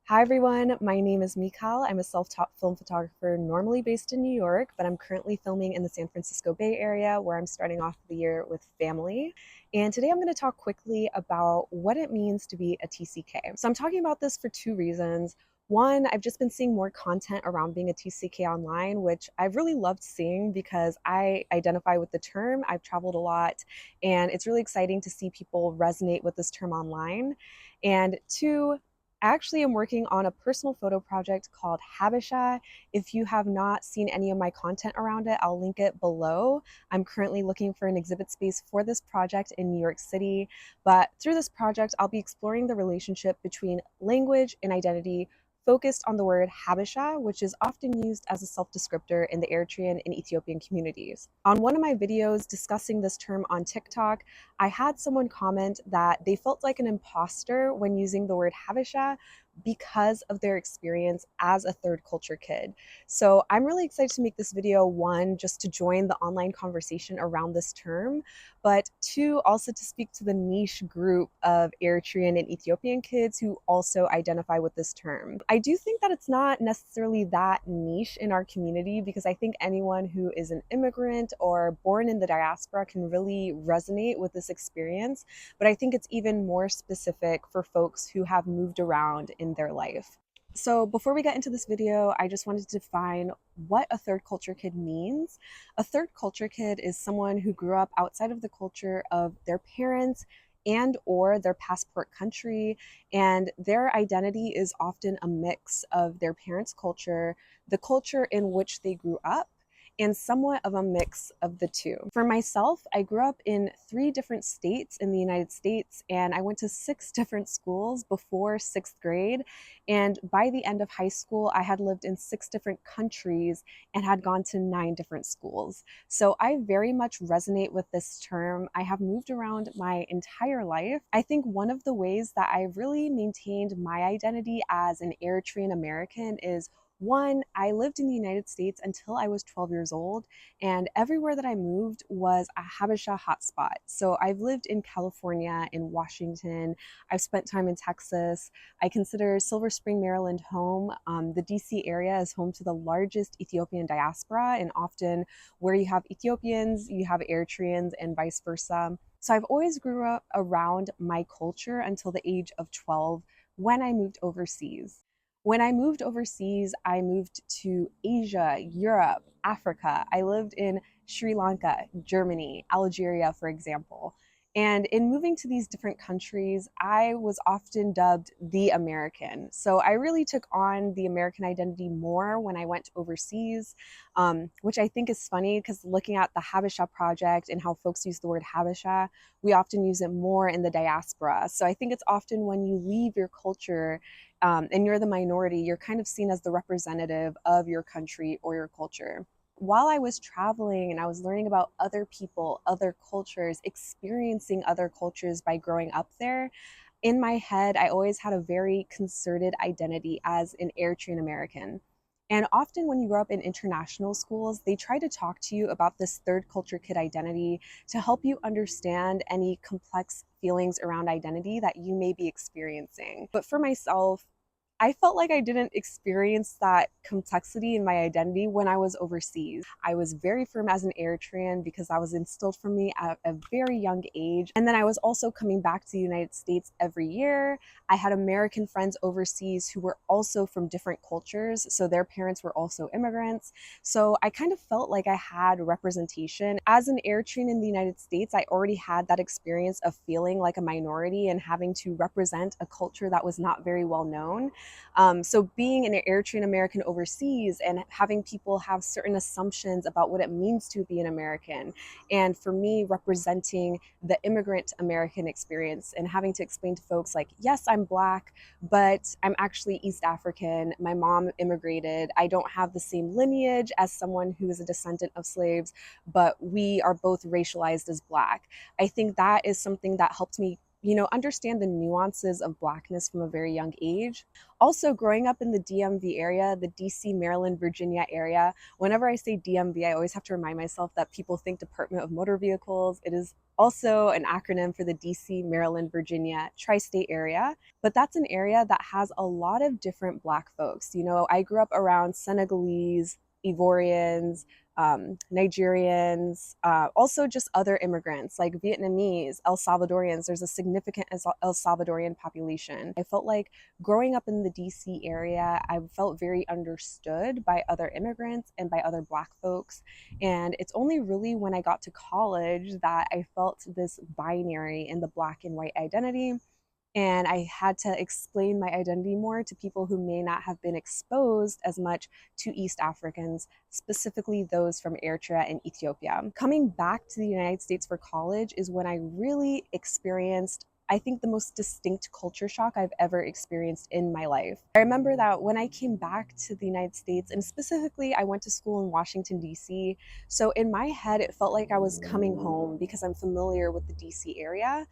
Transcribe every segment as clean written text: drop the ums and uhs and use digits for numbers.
Hi everyone, my name is Mikal. I'm a self-taught film photographer normally based in New York, but I'm currently filming in the San Francisco Bay Area where I'm starting off the year with family. And today I'm going to talk quickly about what it means to be a TCK. So I'm talking about this for two reasons. One, I've just been seeing more content around being a TCK online, which I've really loved seeing because I identify with the term. I've traveled a lot, and it's really exciting to see people resonate with this term online. And two, I actually am working on a personal photo project called HABESHA. If you have not seen any of my content around it, I'll link it below. I'm currently looking for an exhibit space for this project in New York City. But through this project, I'll be exploring the relationship between language and identity, focused on the word Habesha, which is often used as a self-descriptor in the Eritrean and Ethiopian communities. On one of my videos discussing this term on TikTok, I had someone comment that they felt like an imposter when using the word Habesha because of their experience as a third culture kid. So I'm really excited to make this video, one, just to join the online conversation around this term, but two, also to speak to the niche group of Eritrean and Ethiopian kids who also identify with this term. I do think that it's not necessarily that niche in our community because I think anyone who is an immigrant or born in the diaspora can really resonate with this experience, but I think it's even more specific for folks who have moved around in their life. So before we get into this video, I just wanted to define what a third culture kid means. A third culture kid is someone who grew up outside of the culture of their parents and or their passport country, and their identity is often a mix of their parents' culture, the culture in which they grew up, and somewhat of a mix of the two. For myself, I grew up in 3 different states in the United States, and I went to 6 different schools before 6th grade. And by the end of high school, I had lived in 6 different countries and had gone to 9 different schools. So I very much resonate with this term. I have moved around my entire life. I think one of the ways that I really maintained my identity as an Eritrean-American is, one, I lived in the United States until I was 12 years old, and everywhere that I moved was a Habesha hotspot. So I've lived in California, in Washington, I've spent time in Texas. I consider Silver Spring, Maryland home. The DC area is home to the largest Ethiopian diaspora, and often where you have Ethiopians, you have Eritreans, and vice versa. So I've always grew up around my culture until the age of 12 when I moved overseas. When I moved overseas, I moved to Asia, Europe, Africa. I lived in Sri Lanka, Germany, Algeria, for example. And in moving to these different countries, I was often dubbed the American. So I really took on the American identity more when I went overseas, which I think is funny because looking at the HABESHA Project and how folks use the word Habesha, we often use it more in the diaspora. So I think it's often when you leave your culture and you're the minority, you're kind of seen as the representative of your country or your culture. While I was traveling and I was learning about other people, other cultures, experiencing other cultures by growing up there, in my head, I always had a very concerted identity as an Eritrean American. And often when you grow up in international schools, they try to talk to you about this third culture kid identity to help you understand any complex feelings around identity that you may be experiencing. But for myself, I felt like I didn't experience that complexity in my identity when I was overseas. I was very firm as an Eritrean because that was instilled from me at a very young age. And then I was also coming back to the United States every year. I had American friends overseas who were also from different cultures, so their parents were also immigrants. So I kind of felt like I had representation. As an Eritrean in the United States, I already had that experience of feeling like a minority and having to represent a culture that was not very well known. So being an Eritrean American overseas and having people have certain assumptions about what it means to be an American, and for me representing the immigrant American experience and having to explain to folks like, yes, I'm Black, but I'm actually East African. My mom immigrated. I don't have the same lineage as someone who is a descendant of slaves, but we are both racialized as Black. I think that is something that helped me understand the nuances of Blackness from a very young age. Also, growing up in the DMV area, the DC, Maryland, Virginia area, whenever I say DMV, I always have to remind myself that people think Department of Motor Vehicles. It is also an acronym for the DC, Maryland, Virginia tri-state area. But that's an area that has a lot of different Black folks. I grew up around Senegalese, Ivorians, Nigerians, also just other immigrants like Vietnamese, El Salvadorians. There's a significant El Salvadorian population. I felt like growing up in the DC area, I felt very understood by other immigrants and by other Black folks. And it's only really when I got to college that I felt this binary in the Black and white identity, and I had to explain my identity more to people who may not have been exposed as much to East Africans, specifically those from Eritrea and Ethiopia. Coming back to the United States for college is when I really experienced, I think, the most distinct culture shock I've ever experienced in my life. I remember that when I came back to the United States, and specifically I went to school in Washington, D.C., so in my head it felt like I was coming home because I'm familiar with the D.C. area,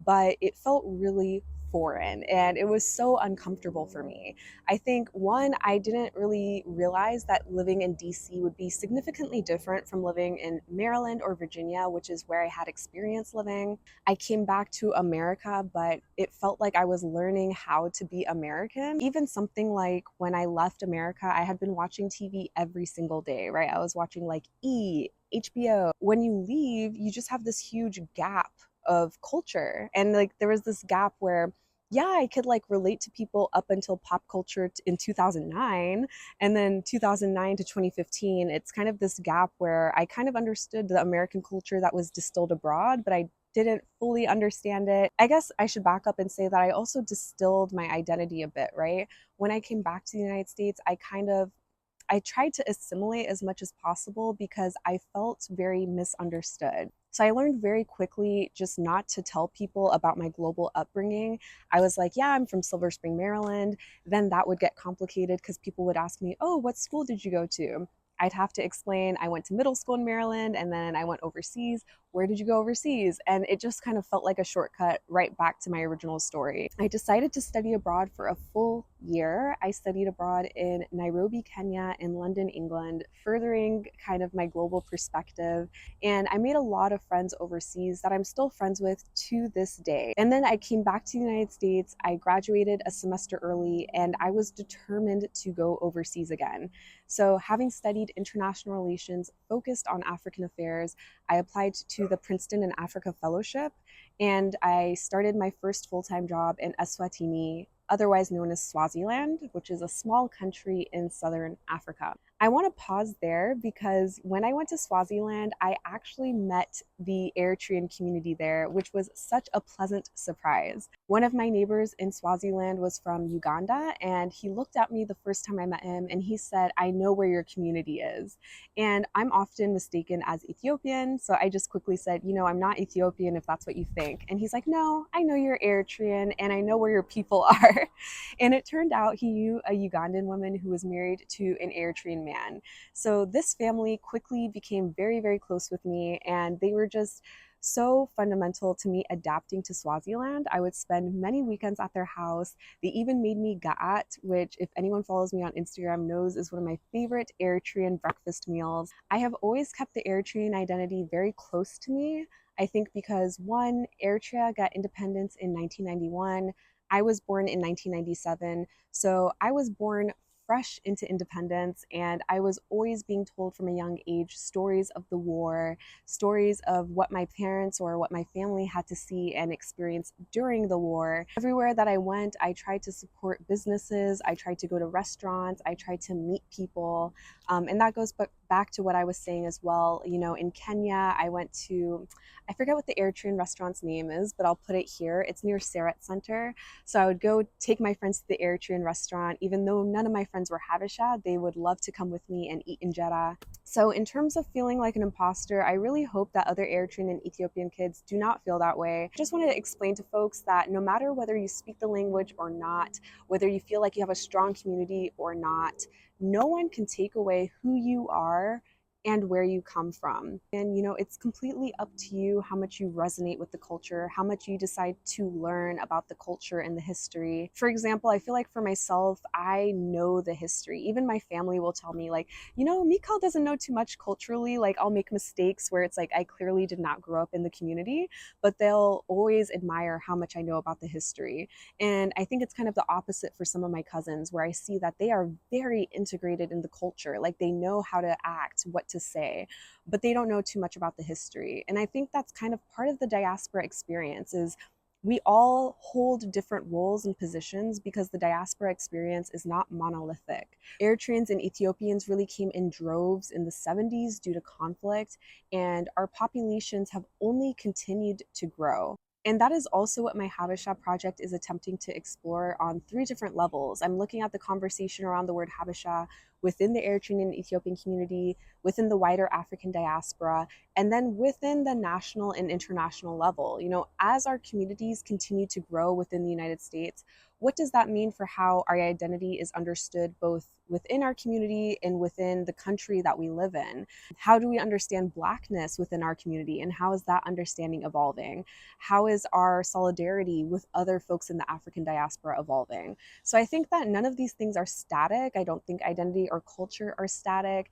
but it felt really foreign and it was so uncomfortable for me. I think, one, I didn't really realize that living in DC would be significantly different from living in Maryland or Virginia, which is where I had experience living. I came back to America, but it felt like I was learning how to be American. Even something like when I left America, I had been watching TV every single day, right? I was watching like HBO. When you leave, you just have this huge gap of culture. And like there was this gap where, yeah, I could like relate to people up until pop culture in 2009. And then 2009 to 2015, it's kind of this gap where I kind of understood the American culture that was distilled abroad, but I didn't fully understand it. I guess I should back up and say that I also distilled my identity a bit, right? When I came back to the United States, I tried to assimilate as much as possible because I felt very misunderstood. So I learned very quickly just not to tell people about my global upbringing. I was like, yeah, I'm from Silver Spring, Maryland. Then that would get complicated because people would ask me, oh, what school did you go to? I'd have to explain I went to middle school in Maryland and then I went overseas. Where did you go overseas? And it just kind of felt like a shortcut right back to my original story. I decided to study abroad for a full year. I studied abroad in Nairobi, Kenya, and London, England, furthering kind of my global perspective. And I made a lot of friends overseas that I'm still friends with to this day. And then I came back to the United States. I graduated a semester early and I was determined to go overseas again. So, having studied international relations focused on African affairs, I applied to the Princeton and Africa Fellowship, and I started my first full-time job in Eswatini, otherwise known as Swaziland, which is a small country in southern Africa. I want to pause there because when I went to Swaziland, I actually met the Eritrean community there, which was such a pleasant surprise. One of my neighbors in Swaziland was from Uganda, and he looked at me the first time I met him and he said, I know where your community is. And I'm often mistaken as Ethiopian, so I just quickly said, I'm not Ethiopian if that's what you think. And he's like, no, I know you're Eritrean and I know where your people are. And it turned out he knew a Ugandan woman who was married to an Eritrean man. So this family quickly became very, very close with me, and they were just so fundamental to me adapting to Swaziland. I would spend many weekends at their house. They even made me ga'at, which, if anyone follows me on Instagram, knows is one of my favorite Eritrean breakfast meals. I have always kept the Eritrean identity very close to me. I think because, one, Eritrea got independence in 1991. I was born in 1997. So I was born fresh into independence, and I was always being told from a young age stories of the war, stories of what my parents or what my family had to see and experience during the war. Everywhere that I went, I tried to support businesses, I tried to go to restaurants, I tried to meet people. And that goes back to what I was saying as well. In Kenya, I went to, I forget what the Eritrean restaurant's name is, but I'll put it here. It's near Seret Center. So I would go take my friends to the Eritrean restaurant. Even though none of my friends were HABESHA, they would love to come with me and eat injera. So in terms of feeling like an imposter, I really hope that other Eritrean and Ethiopian kids do not feel that way. I just wanted to explain to folks that no matter whether you speak the language or not, whether you feel like you have a strong community or not, no one can take away who you are and where you come from. And it's completely up to you how much you resonate with the culture, how much you decide to learn about the culture and the history. For example, I feel like for myself, I know the history. Even my family will tell me, like, Mikal doesn't know too much culturally. Like, I'll make mistakes where it's like I clearly did not grow up in the community, but they'll always admire how much I know about the history. And I think it's kind of the opposite for some of my cousins, where I see that they are very integrated in the culture. Like, they know how to act, what to say, but they don't know too much about the history. And I think that's kind of part of the diaspora experience is we all hold different roles and positions because the diaspora experience is not monolithic. Eritreans and Ethiopians really came in droves in the 70s due to conflict, and our populations have only continued to grow. And that is also what my HABESHA project is attempting to explore on 3 different levels. I'm looking at the conversation around the word HABESHA within the Eritrean and Ethiopian community, within the wider African diaspora, and then within the national and international level. As our communities continue to grow within the United States, what does that mean for how our identity is understood both within our community and within the country that we live in? How do we understand Blackness within our community, and how is that understanding evolving? How is our solidarity with other folks in the African diaspora evolving? So I think that none of these things are static. I don't think identity or culture are static.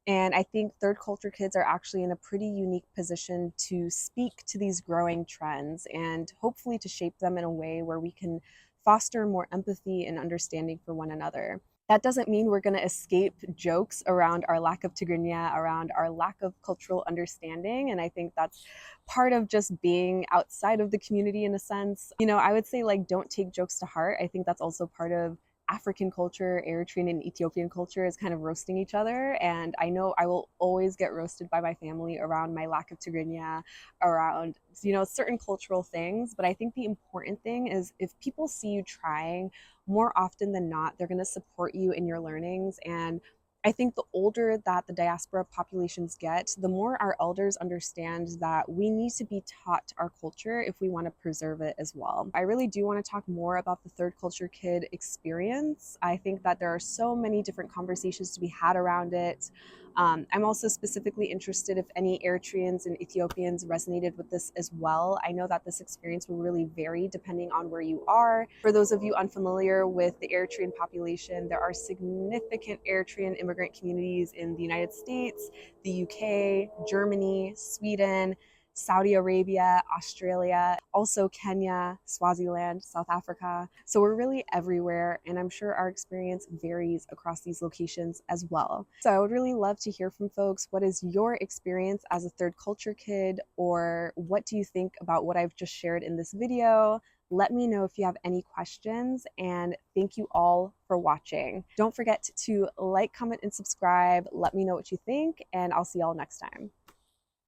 And I think third culture kids are actually in a pretty unique position to speak to these growing trends and hopefully to shape them in a way where we can foster more empathy and understanding for one another. That doesn't mean we're going to escape jokes around our lack of Tigrinya, around our lack of cultural understanding. And I think that's part of just being outside of the community in a sense. I would say, like, don't take jokes to heart. I think that's also part of African culture. Eritrean and Ethiopian culture is kind of roasting each other. And I know I will always get roasted by my family around my lack of Tigrinya, around, certain cultural things. But I think the important thing is if people see you trying, more often than not, they're going to support you in your learnings. And I think the older that the diaspora populations get, the more our elders understand that we need to be taught our culture if we want to preserve it as well. I really do want to talk more about the third culture kid experience. I think that there are so many different conversations to be had around it. I'm also specifically interested if any Eritreans and Ethiopians resonated with this as well. I know that this experience will really vary depending on where you are. For those of you unfamiliar with the Eritrean population, there are significant Eritrean immigrant communities in the United States, the UK, Germany, Sweden, Saudi Arabia, Australia, also Kenya, Swaziland, South Africa. So we're really everywhere, and I'm sure our experience varies across these locations as well. So I would really love to hear from folks. What is your experience as a third culture kid, or what do you think about what I've just shared in this video? Let me know if you have any questions, and thank you all for watching. Don't forget to like, comment, and subscribe. Let me know what you think, and I'll see y'all next time.